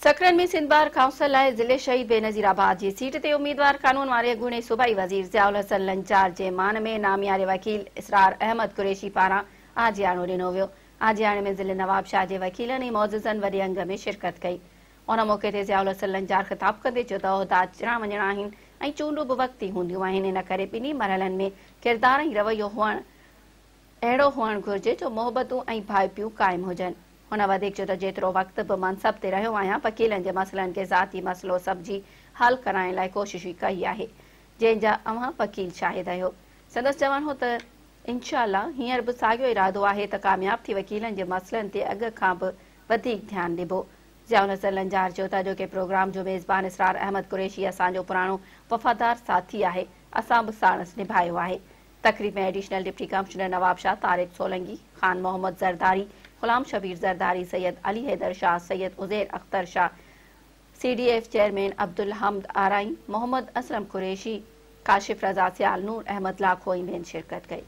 सक़रंड में Sindh bar council लाइ ज़िले शहीद बेनज़ीराबाद जी सीट ते उम्मीदवार कानून वारे अॻूणे सूबाई वज़ीर ज़ियाء الحسن लंजार जे मान में नामियारे वकील इसरार अहमद कुरैशी पारां आजयाणो ॾिनो वियो। आजयाणे में ज़िले नवाब शाह जे वकीलनि ऐं मौज़ज़नि वॾे अंग में शिरकत कई। उन मौक़े ते ज़ियाء الحسن लंजार ख़िताब कंदे चयो त उहिदा अचणा वञणा आहिनि ऐं चूंडूं बि वक़्ती हूंदियूं आहिनि। इन करे ॿिन्ही मरहलनि में किरदार ऐं रवैयो अहिड़ो हुअणु घुरिजे जो मोहबतूं ऐं भाइपियूं क़ाइमु हुजनि। हुन वधीक चयो त जेतिरो वक़्तु बि मनसब ते रहियो आहियां वकीलनि जे मसइलनि खे ज़ाती मसइलो सम्झी हल कराइण लाइ कोशिशि कई आहे, जंहिंजा अव्हां वकील शाहिद आहियो। संदसि चवणु हो त इनशा अल्लाह हींअर बि साॻियो इरादो आहे त कामयाब थी वकीलनि जे मसइलनि ते अॻु खां बि वधीक ध्यानु ॾिबो। ज़ियाء الحسن लंजार चयो त अॼोके प्रोग्राम जो मेज़बान इसरार अहमद कुरैशी असांजो पुराणो वफ़ादार साथी आहे, असां बि साणस निभायो आहे। तक़रीब में additional deputy commissioner Nawab Shah, Tariq Solangi, Khan Mohammad Zardari, गुलाम शबीर ज़रदारी, सैयद अली हैदर शाह, सैयद उज़ैर अख्तर शाह, CDF चेयरमैन अब्दुल हम्द आराई, मोहम्मद असलम कुरैशी, काशिफ रज़ा सियाल, नूर अहमद लाखोई में शिरकत कई।